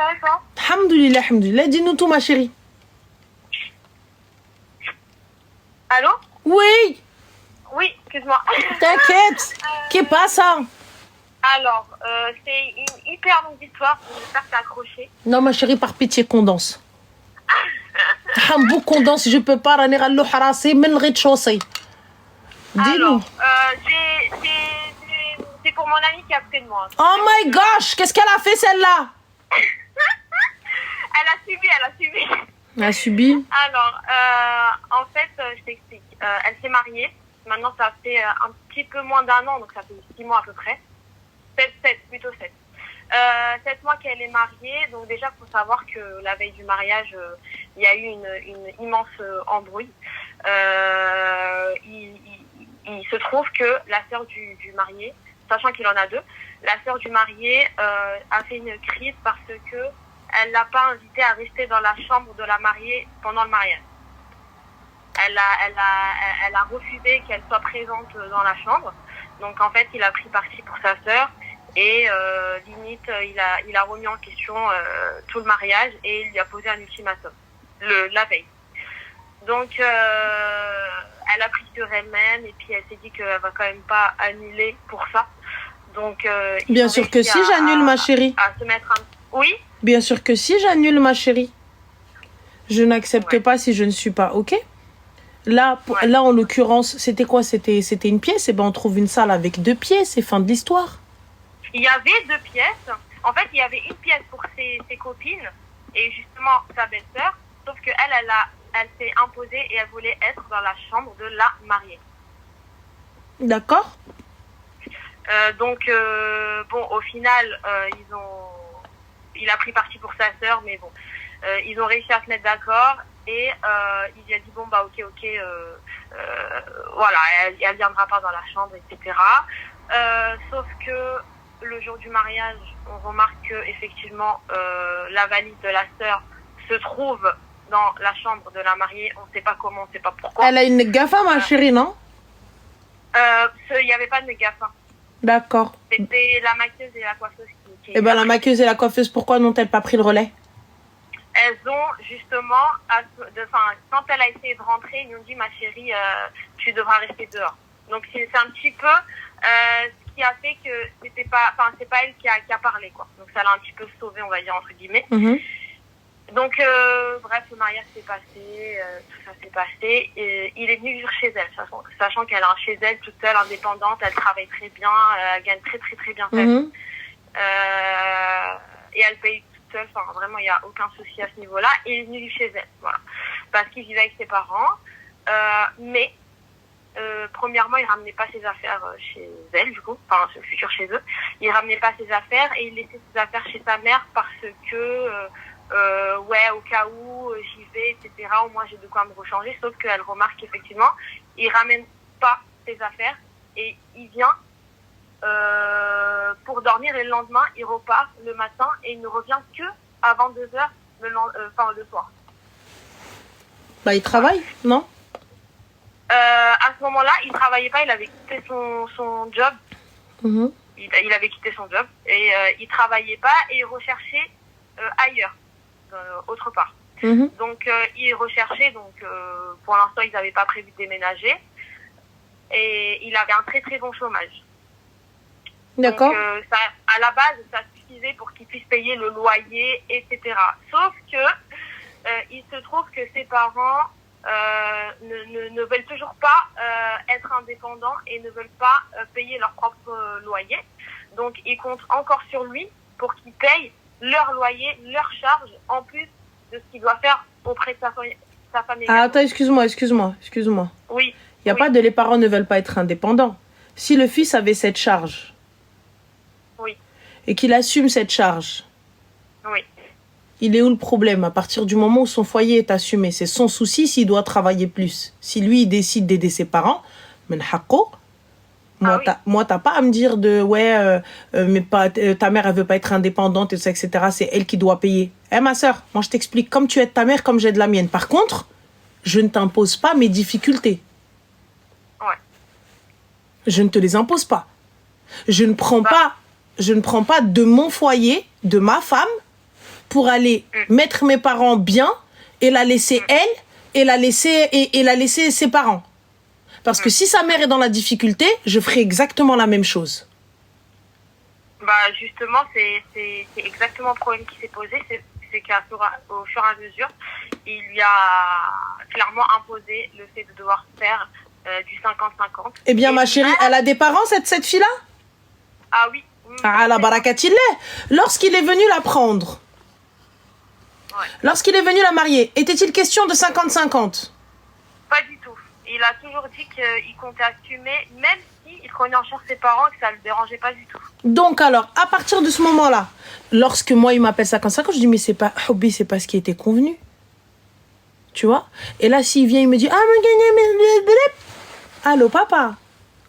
va et toi? Alhamdoulilah, alhamdoulilah. Dis-nous tout, ma chérie. Allô? Oui, Oui, excuse-moi. t'inquiète. Qu'est-ce passa? Alors, c'est une hyper longue histoire. J'espère que t'as accroché. Non, ma chérie, par pitié, condense. Hambou, condense, je peux pas. Rani rallo harassi, min le rez-de-chaussée. Dis-nous. C'est pour mon amie qui est à côté de moi. Oh my gosh, qu'est-ce qu'elle a fait, celle-là? Elle a subi. Elle a subi. Alors, en fait, je t'explique. Elle s'est mariée. Maintenant, ça fait un petit peu moins d'1 an, donc ça fait 6 mois à peu près. 7. 7 mois qu'elle est mariée. Donc déjà, il faut savoir que la veille du mariage, il y a eu une immense embrouille. Il se trouve que la sœur du marié, sachant qu'il en a 2, la sœur du marié a fait une crise parce que elle l'a pas invité à rester dans la chambre de la mariée pendant le mariage. Elle a refusé qu'elle soit présente dans la chambre. Donc en fait, il a pris parti pour sa sœur et limite, il a remis en question tout le mariage et il lui a posé un ultimatum la veille. Donc elle a pris sur elle-même et puis elle s'est dit qu'elle va quand même pas annuler pour ça. Donc Bien sûr que si j'annule, ma chérie. À se mettre un... Oui. Bien sûr que si j'annule, ma chérie. Je n'accepte pas si je ne suis pas, ok? Là, là, en l'occurrence, c'était quoi? C'était une pièce. Et ben, on trouve une salle avec 2 pièces. C'est fin de l'histoire. Il y avait 2 pièces. En fait, il y avait une pièce pour ses copines et justement sa belle-sœur. Sauf que elle s'est imposée et elle voulait être dans la chambre de la mariée. D'accord. Donc, bon, au final, il a pris parti pour sa sœur, mais bon, ils ont réussi à se mettre d'accord et il lui a dit bon bah ok, voilà, elle viendra pas dans la chambre, etc. Sauf que le jour du mariage, on remarque que effectivement la valise de la sœur se trouve dans la chambre de la mariée. On sait pas comment, on sait pas pourquoi. Elle a une gafa, ma chérie, non? Il y avait pas de gafa. D'accord. C'était la maquilleuse et la coiffeuse qui Eh ben, la maquilleuse et la coiffeuse, pourquoi n'ont-elles pas pris le relais? Elles ont justement, quand elle a essayé de rentrer, ils lui ont dit ma chérie, tu devras rester dehors. Donc c'est un petit peu ce qui a fait que c'est pas elle qui a parlé quoi. Donc ça l'a un petit peu sauvée, on va dire entre guillemets. Donc bref, le mariage s'est passé, tout ça s'est passé. Et il est venu vivre chez elle, sachant qu'elle est chez elle toute seule, indépendante, elle travaille très bien, elle gagne très très très bien sa vie. Et elle paye toute seule, enfin vraiment il n'y a aucun souci à ce niveau-là. Et il est venu vivre chez elle, voilà, parce qu'il vivait avec ses parents. Mais premièrement, il ramenait pas ses affaires chez elle, du coup, enfin ce futur chez eux. Il ramenait pas ses affaires et il laissait ses affaires chez sa mère parce que ouais, au cas où j'y vais, etc. Au moins j'ai de quoi me rechanger. Sauf qu'elle remarque qu'effectivement, il ramène pas ses affaires et il vient pour dormir et le lendemain il repart le matin et il ne revient que à 22h le soir. Bah il travaille, non? À ce moment-là, il travaillait pas, il avait quitté son job. Il avait quitté son job et il travaillait pas et il recherchait ailleurs, autre part. Donc il recherchait, donc pour l'instant ils n'avaient pas prévu de déménager et il avait un très très bon chômage. D'accord. Donc ça, à la base, ça suffisait pour qu'il puisse payer le loyer, etc. Sauf que il se trouve que ses parents ne veulent toujours pas être indépendants et ne veulent pas payer leur propre loyer. Donc ils comptent encore sur lui pour qu'il paye leur loyer, leur charge, en plus de ce qu'il doit faire auprès de sa famille. Ah, attends, excuse-moi. Oui. Il n'y a pas de les parents ne veulent pas être indépendants. Si le fils avait cette charge, et qu'il assume cette charge, il est où le problème? À partir du moment où son foyer est assumé, c'est son souci s'il doit travailler plus. Si lui, il décide d'aider ses parents, moi, t'as pas à me dire mais pas, ta mère, elle veut pas être indépendante, et ça, etc. C'est elle qui doit payer. Ma soeur, moi, je t'explique, comme tu aides ta mère, comme j'aide la mienne. Par contre, je ne t'impose pas mes difficultés. Je ne te les impose pas. Je ne prends pas de mon foyer, de ma femme, pour aller mettre mes parents bien et la laisser elle et la laisser ses parents. Parce que si sa mère est dans la difficulté, je ferai exactement la même chose. Bah justement, c'est exactement le problème qui s'est posé, c'est qu'au fur et à mesure, il lui a clairement imposé le fait de devoir faire du 50-50. Eh bien, ma chérie, elle a des parents, cette fille-là? Ah oui. Ah, la barakatillah. Lorsqu'il est venu la prendre, lorsqu'il est venu la marier, était-il question de 50-50? Pas du tout. Il a toujours dit qu'il comptait assumer, même s'il prenait en charge ses parents et que ça ne le dérangeait pas du tout. Donc alors, à partir de ce moment-là, lorsque moi, il m'appelle 50-50, je dis, mais c'est pas hobby, c'est pas ce qui était convenu. Tu vois? Et là, s'il vient, il me dit, ah, allô, papa?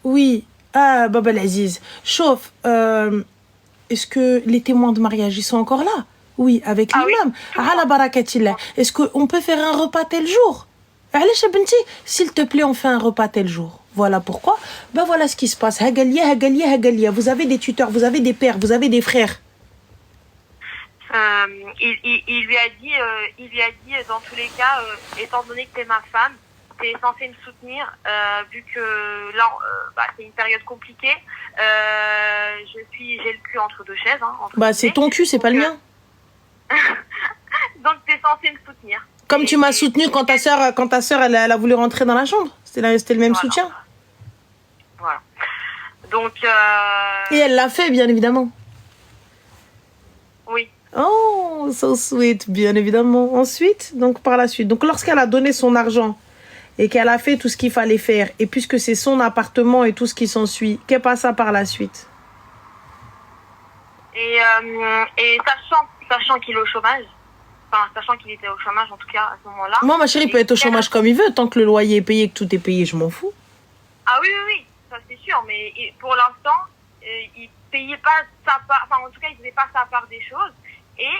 Oui. Ah, Baba Aziz. Chauffe, est-ce que les témoins de mariage, ils sont encore là? Oui, avec l'imam. Ah, la barakatillah. Est-ce qu'on peut faire un repas tel jour? Allez, Chabenti, s'il te plaît, on fait un repas tel jour. Voilà pourquoi. Ben voilà ce qui se passe. Hagalia, Hagalia, Hagalia. Vous avez des tuteurs, vous avez des pères, vous avez des frères. Il lui a dit dans tous les cas, étant donné que t'es ma femme, t'es censé me soutenir, vu que là, c'est une période compliquée. J'ai le cul entre deux chaises. Hein, c'est ton cul, c'est pas le mien. Donc t'es censé me soutenir. Comme tu m'as soutenu quand ta sœur elle a voulu rentrer dans la chambre. C'était le même soutien. Voilà. Donc. Et elle l'a fait, bien évidemment. Oui. Oh, so sweet, bien évidemment. Ensuite, donc par la suite. Donc lorsqu'elle a donné son argent et qu'elle a fait tout ce qu'il fallait faire, et puisque c'est son appartement et tout ce qui s'ensuit, qu'est-ce qui passa par la suite? Et sachant qu'il est au chômage, sachant qu'il était au chômage en tout cas à ce moment-là. Moi, ma chérie, il peut être au chômage comme il veut, tant que le loyer est payé, que tout est payé, je m'en fous. Ah oui, ça c'est sûr, mais pour l'instant, il payait pas sa part, en tout cas, il faisait pas sa part des choses. Et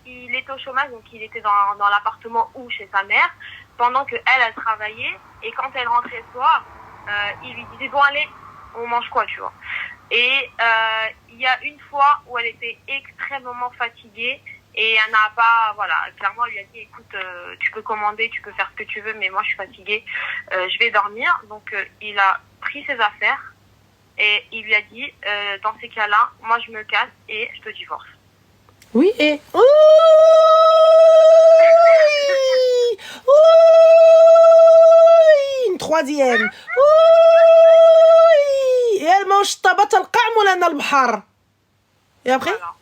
il était au chômage, donc il était dans l'appartement ou chez sa mère, pendant qu'elle travaillait. Et quand elle rentrait le soir, il lui disait, bon allez, on mange quoi, tu vois. Et il y a une fois où elle était extrêmement fatiguée et elle n'a pas, clairement elle lui a dit, écoute, tu peux commander, tu peux faire ce que tu veux, mais moi je suis fatiguée, je vais dormir. Donc il a pris ses affaires et il lui a dit, dans ces cas-là, moi je me casse et je te divorce. Oui, et... Oui, une troisième. Oui, et elle mange tabat al-qa'm ou lana al-bahar. Et après? Voilà.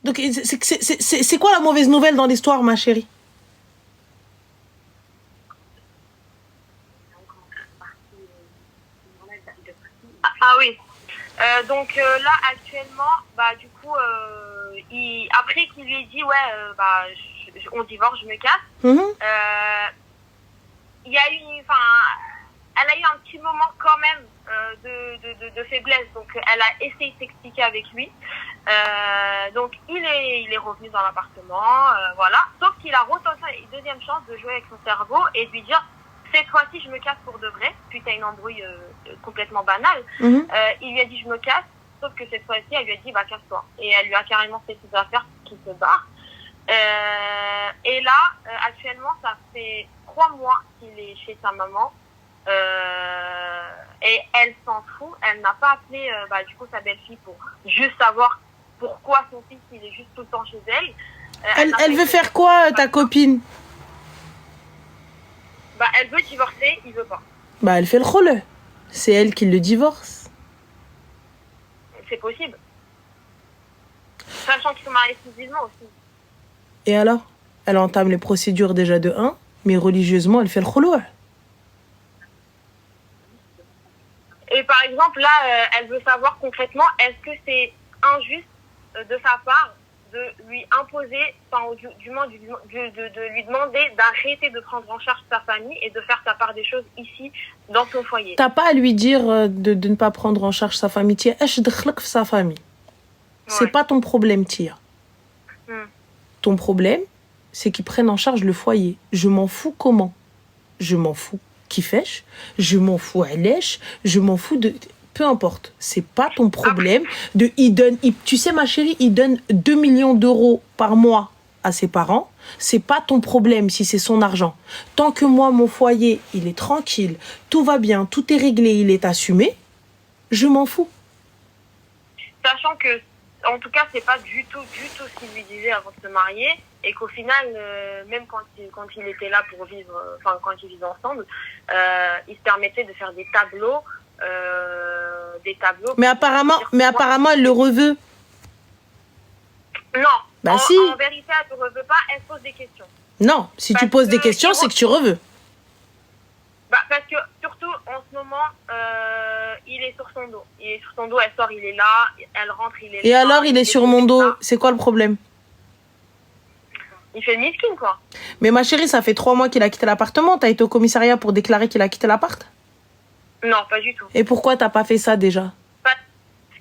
Donc, c'est quoi la mauvaise nouvelle dans l'histoire, ma chérie? Ah oui. Donc là, actuellement, du coup, après qu'il lui ait dit, on divorce, je me casse, il y a eu, elle a eu un petit moment quand même de faiblesse, donc elle a essayé de s'expliquer avec lui. Donc il est revenu dans l'appartement, voilà. Sauf qu'il a retenté une deuxième chance de jouer avec son cerveau et de lui dire, cette fois-ci je me casse pour de vrai, suite à une embrouille complètement banale. Il lui a dit je me casse, sauf que cette fois-ci elle lui a dit casse-toi. Et elle lui a carrément fait ses affaires qu'il se barre. Et là, actuellement, ça fait 3 mois qu'il est chez sa maman. Et elle s'en fout, elle n'a pas appelé du coup sa belle-fille pour juste savoir pourquoi son fils il est juste tout le temps chez elle. Elle veut faire quoi, ta copine? Elle veut divorcer, il veut pas. Elle fait le rôle. C'est elle qui le divorce. C'est possible. Sachant qu'ils sont mariés civilement aussi. Et alors? Elle entame les procédures déjà de 1, mais religieusement, elle fait le rôle. Et par exemple, là, elle veut savoir concrètement, est-ce que c'est injuste de sa part de lui imposer, du moins de lui demander d'arrêter de prendre en charge sa famille et de faire sa part des choses ici, dans son foyer. T'as pas à lui dire de ne pas prendre en charge sa famille. Tia, sa famille. C'est pas ton problème, Tia. Ton problème, c'est qu'ils prennent en charge le foyer. Je m'en fous comment. Je m'en fous qui fêche. Je m'en fous à lèche. Je m'en fous de... Peu importe, c'est pas ton problème. Tu sais, ma chérie, il donne 2 millions d'euros par mois à ses parents, c'est pas ton problème si c'est son argent. Tant que moi, mon foyer, il est tranquille, tout va bien, tout est réglé, il est assumé, je m'en fous. Sachant que, en tout cas, c'est pas du tout ce qu'il lui disait avant de se marier, et qu'au final, même quand il était là pour vivre, enfin quand ils vivaient ensemble, il se permettait de faire des tableaux. Mais apparemment, elle le reveut. Non. Bah si. En vérité, elle ne reveut pas, elle pose des questions. Non, si tu poses des questions, c'est que tu reveus. Bah, parce que, surtout, en ce moment, il est sur son dos. Il est sur son dos, elle sort, il est là, elle rentre, il est là. Et alors, il est sur mon dos, c'est quoi le problème? Il fait miskin, quoi. Mais ma chérie, ça fait 3 mois qu'il a quitté l'appartement. T'as été au commissariat pour déclarer qu'il a quitté l'appart? Non, pas du tout. Et pourquoi t'as pas fait ça déjà?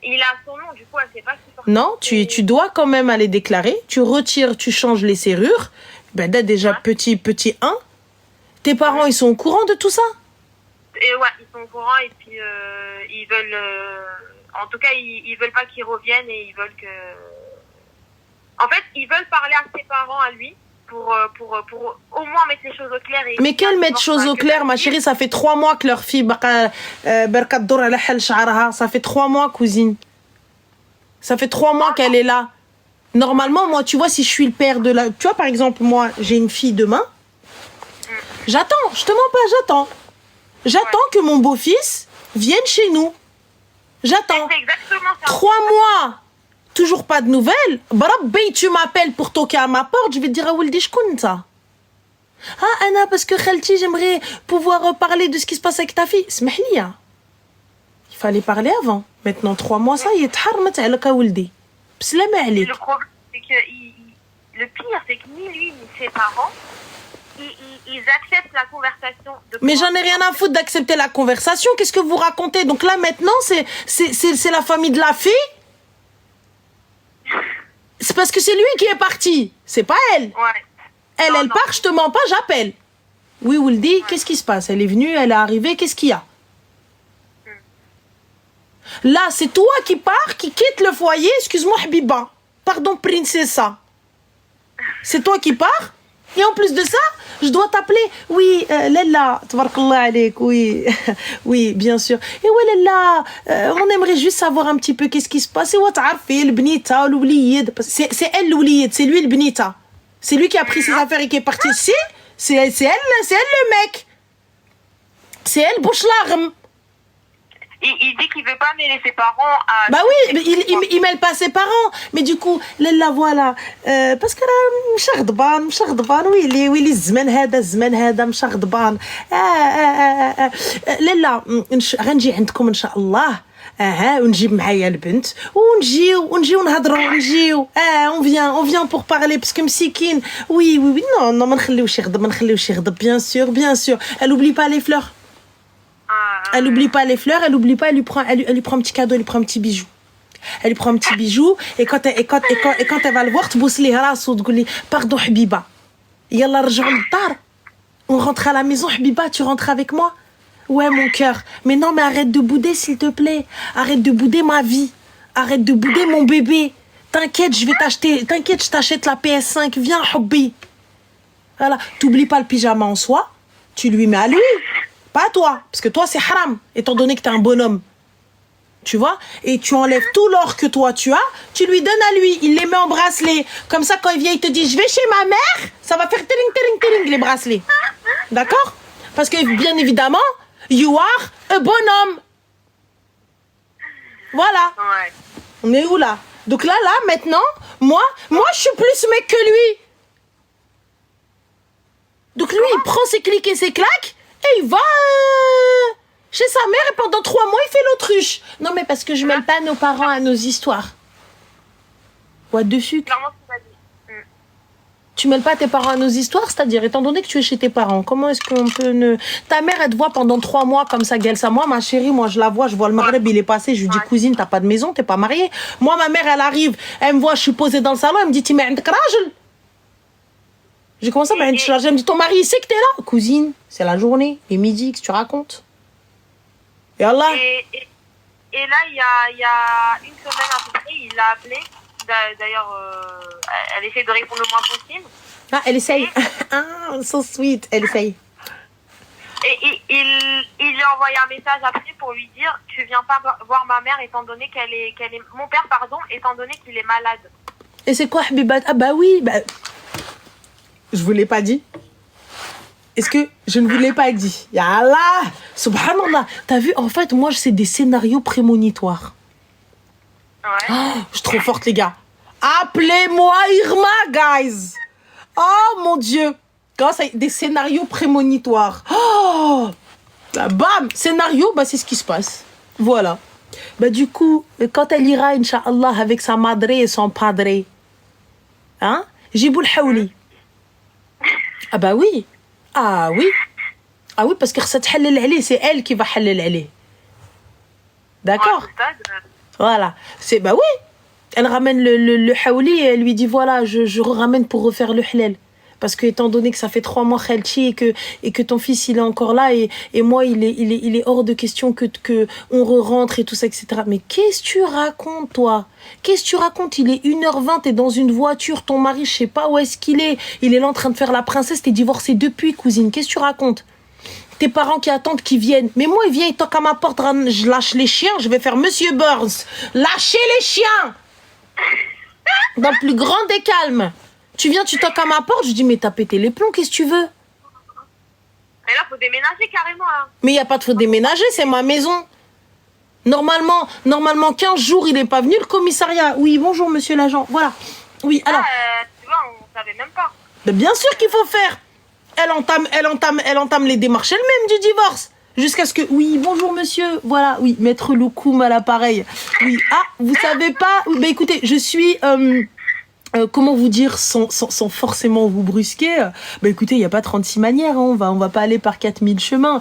Il a son nom, du coup, elle sait pas qui porte. Non, tu dois quand même aller déclarer. Tu retires, tu changes les serrures. Ben là, déjà, petit 1. Tes parents, ils sont au courant de tout ça? Et ouais, ils sont au courant et puis ils veulent... en tout cas, ils veulent pas qu'il revienne et ils veulent que... En fait, ils veulent parler à ses parents, à lui, pour au moins mettre les choses au clair. Mais quelle mettre choses au clair, ma chérie? Ça fait 3 mois que leur fille... Ça fait 3 mois, cousine. Ça fait 3 mois qu'elle est là. Normalement, moi, tu vois, si je suis le père de la... Tu vois, par exemple, moi, j'ai une fille demain. J'attends, je te mens pas, j'attends. J'attends que mon beau-fils vienne chez nous. J'attends. C'est exactement ça. 3 mois. Toujours pas de nouvelles. Barabbi, tu m'appelles pour toquer à ma porte. Je vais te dire, Awildi, shkoun ça. Ah, Anna, parce que Khalti, j'aimerais pouvoir parler de ce qui se passe avec ta fille. Smahliya. Il fallait parler avant. Maintenant, 3 mois, ça y est, t'harmat alak Awildi. Bslama alik. Le problème, c'est que le pire, c'est que ni lui, ni ses parents, ils acceptent la conversation. Mais j'en ai rien à foutre d'accepter la conversation. Qu'est-ce que vous racontez? Donc là, maintenant, c'est la famille de la fille. C'est parce que c'est lui qui est parti. C'est pas elle. Ouais. Elle part, je te mens pas, j'appelle. Oui, Wildy, qu'est-ce qui se passe? Elle est venue, elle est arrivée, qu'est-ce qu'il y a? Là, c'est toi qui pars, qui quitte le foyer. Excuse-moi, Habiba. Pardon, princessa. C'est toi qui pars. Et en plus de ça, je dois t'appeler. Oui, Lella, tabarakallah alik, oui. Oui, bien sûr. Et oui, Lella, on aimerait juste savoir un petit peu qu'est-ce qui se passe. Et ouais, t'arfi, le bnita, l'oubliyed. C'est elle l'oubliyed, c'est lui le bnita. C'est lui qui a pris ses affaires et qui est parti. C'est elle le mec. C'est elle, bouche-larme. Il dit qu'il veut pas mêler ses parents à... Bah oui, mais il mêle pas ses parents. Mais du coup, là, voilà. Parce que là, مشغضبان ويلي الزمان هذا مشغضبان. لا غنجي عندكم ان شاء الله. ونجيب معايا البنت ونجيو نهضروا ونجيو. on vient pour parler parce que مسكين. Oui, non, ما نخليوش يغضب, bien sûr. Elle oublie pas les fleurs. Elle n'oublie pas les fleurs, elle oublie pas, elle lui prend un petit cadeau, elle lui prend un petit bijou. Elle lui prend un petit bijou et quand elle va le voir, تبوس ليه راسو تقول لي pardon Habiba. يلا رجعوا للدار. On rentre à la maison Habiba, tu rentres avec moi? Ouais mon cœur. Mais non, mais arrête de bouder s'il te plaît. Arrête de bouder ma vie. Arrête de bouder mon bébé. T'inquiète, je t'achète la PS5, viens Hobby. Voilà, t'oublies pas le pyjama en soi, tu lui mets à lui. Pas à toi, parce que toi c'est haram, étant donné que t'es un bonhomme. Tu vois? Et tu enlèves tout l'or que toi tu as, tu lui donnes à lui, il les met en bracelet. Comme ça, quand il vient, il te dit je vais chez ma mère, ça va faire tering les bracelets. D'accord? Parce que bien évidemment, you are a bonhomme. Voilà. Ouais. On est où là? Donc là, maintenant, moi je suis plus mec que lui. Donc lui, il prend ses clics et ses claques. Et il va chez sa mère et pendant 3 mois, il fait l'autruche. Non, mais parce que je mêle pas nos parents à nos histoires. What the fuck? Tu mêles pas tes parents à nos histoires? C'est-à-dire, étant donné que tu es chez tes parents, comment est-ce qu'on peut ne... Ta mère, elle te voit pendant 3 mois comme ça, Gelsa. Moi, ma chérie, je la vois, je vois le Maghreb, il est passé. Je lui dis, cousine, t'as pas de maison, t'es pas mariée. Moi, ma mère, elle arrive, elle me voit, je suis posée dans le salon, elle me dit, tu mets un rajl. J'ai commencé à me dit, ton mari, il sait que t'es là. Cousine, c'est la journée, et midi, que tu racontes. Et Allah. Et là, il y a une semaine à peu près, il l'a appelé D'ailleurs, elle essaie de répondre le moins possible. Ah, elle essaye. Ah, so sweet, elle essaye. Et il lui a envoyé un message après pour lui dire « Tu viens pas voir ma mère étant donné qu'elle est... Mon père, pardon, étant donné qu'il est malade. » Et c'est quoi, Habibat? Ah bah oui, bah... Je vous l'ai pas dit. Est-ce que je ne vous l'ai pas dit? Yallah, subhanallah. T'as vu, en fait, moi, c'est des scénarios prémonitoires. Ouais. Oh, je suis trop forte, les gars. Appelez-moi Irma, guys. Oh, mon Dieu. Quand ça, des scénarios prémonitoires. Oh, bah, bam. Scénario, bah, c'est ce qui se passe. Voilà. Bah, du coup, quand elle ira, Inch'Allah, avec sa madre et son padre, hein, Jiboul Haouli. Ah, bah oui. Ah oui. Ah oui, parce que c'est elle qui va halal ali. D'accord? Voilà. C'est, bah oui. Elle ramène le haouli et elle lui dit voilà, je ramène pour refaire le halal. Parce que étant donné que ça fait 3 mois Khalchi et que ton fils il est encore là et moi il est hors de question que on re-rentre et tout ça, etc. Mais qu'est-ce que tu racontes, toi? Qu'est-ce que tu racontes? Il est 1h20, t'es dans une voiture, ton mari, je sais pas où est-ce qu'il est. Il est là en train de faire la princesse, t'es divorcée depuis, cousine. Qu'est-ce que tu racontes? Tes parents qui attendent qu'ils viennent. Mais moi, il vient, il toque à ma porte, je lâche les chiens, je vais faire Monsieur Burns. Lâchez les chiens! Dans le plus grand des calmes. Tu viens, tu toques à ma porte, je dis, mais t'as pété les plombs, qu'est-ce que tu veux? Mais là, faut déménager carrément. Hein. Mais il n'y a pas de faut déménager, c'est ma maison. Normalement, 15 jours, il n'est pas venu, le commissariat. Oui, bonjour, monsieur l'agent. Voilà. Oui, alors. Tu vois, on ne savait même pas. Mais bien sûr qu'il faut faire. Elle entame les démarches elle-même du divorce. Jusqu'à ce que, oui, bonjour monsieur, voilà, oui, maître Loukoum à l'appareil. Oui, ah, vous savez pas, bah écoutez, je suis, comment vous dire sans forcément vous brusquer, bah écoutez, il n'y a pas 36 manières, hein, on va pas aller par 4000 chemins.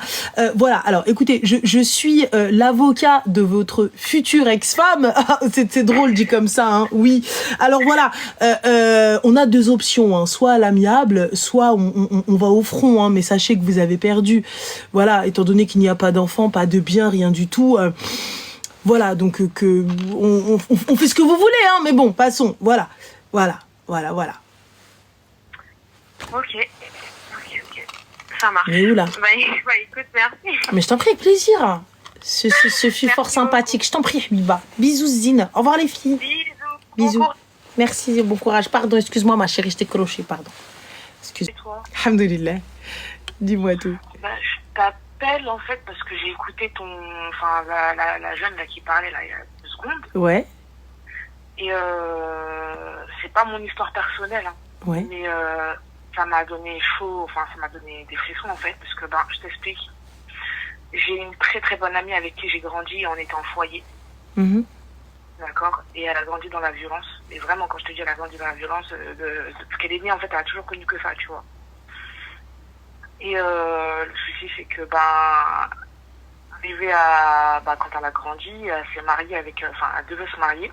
Voilà, alors écoutez, je suis l'avocat de votre future ex-femme. C'est drôle dit comme ça, hein, oui. Alors voilà, on a 2 options, hein, soit à l'amiable, soit on va au front, hein, mais sachez que vous avez perdu. Voilà, étant donné qu'il n'y a pas d'enfant, pas de bien, rien du tout. Voilà, donc on fait ce que vous voulez, hein, mais bon, passons, voilà. Voilà. Ok. Ça marche. Mais où là? Bah écoute, merci. Mais je t'en prie, avec plaisir. Ce fut fort sympathique. Beaucoup. Je t'en prie, Habiba. Bisous, Zine. Au revoir, les filles. Bisous. Bon merci et bon courage. Pardon, excuse-moi, ma chérie, je t'ai croché, pardon. Excuse-moi. Alhamdoulilah. Dis-moi tout. Bah, je t'appelle, en fait, parce que j'ai écouté la jeune là, qui parlait, là, il y a 2 secondes. Ouais. Et c'est pas mon histoire personnelle, hein, ouais. Mais ça m'a donné chaud, enfin ça m'a donné des frissons en fait, parce que je t'explique. J'ai une très très bonne amie avec qui j'ai grandi, on était en foyer, d'accord, et elle a grandi dans la violence. Et vraiment, quand je te dis elle a grandi dans la violence, depuis qu'elle est née en fait, elle a toujours connu que ça, tu vois. Et le souci c'est que arrivé à quand elle a grandi, elle s'est mariée avec, elle devait se marier.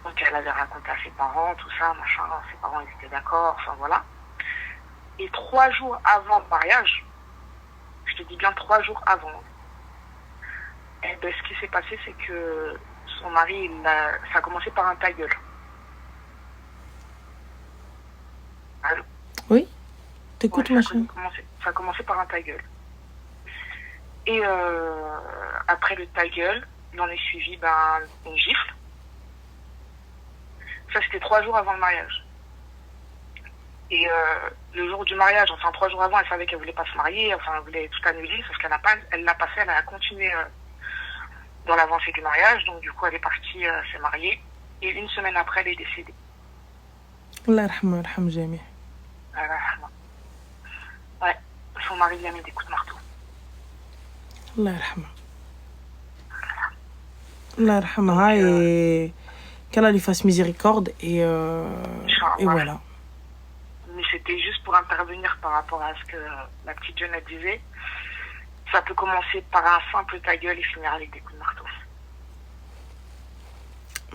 Donc elle avait raconté à ses parents, tout ça, machin, ses parents ils étaient d'accord, enfin voilà. Et 3 jours avant le mariage, je te dis bien 3 jours avant, et ce qui s'est passé c'est que son mari, ça a commencé par un ta gueule. Allô? Oui, t'écoutes machin. Ça a commencé par un ta gueule. Et après le ta gueule, il en est suivi une gifle. Ça, c'était 3 jours avant le mariage. Et le jour du mariage, 3 jours avant, elle savait qu'elle voulait pas se marier, elle voulait tout annuler, sauf qu'elle elle a continué dans l'avancée du mariage. Donc, du coup, elle est partie se marier. Et 1 semaine après, elle est décédée. Allah rahma, arham jami. Ouais, son mari lui a mis des coups de marteau. Allah rahma. Allah rahma, et qu'Allah lui fasse miséricorde et voilà. Mais c'était juste pour intervenir par rapport à ce que la petite jeune elle disait. Ça peut commencer par un simple ta gueule et finir avec des coups de marteau.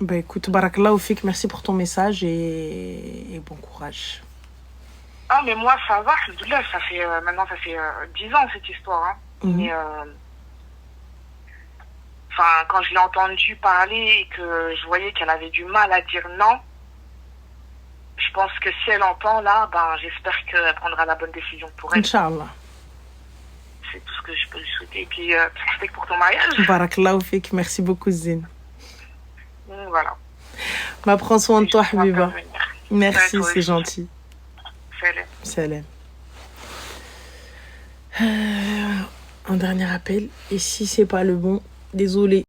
Bah écoute, barakallahu fik, merci pour ton message et bon courage. Ah mais moi ça va, alhamdoulilah, ça fait 10 ans cette histoire, hein. Mais enfin, quand je l'ai entendue parler et que je voyais qu'elle avait du mal à dire non, je pense que si elle entend là, ben, j'espère qu'elle prendra la bonne décision pour elle. Inch'Allah. C'est tout ce que je peux lui souhaiter. Et puis, c'est pour ton mariage. Barakallahu fik. Merci beaucoup, Zine. Voilà. Bah, prends soin de toi, Habiba. Merci, c'est gentil. Salam. Un dernier appel. Et si c'est pas le bon, désolé.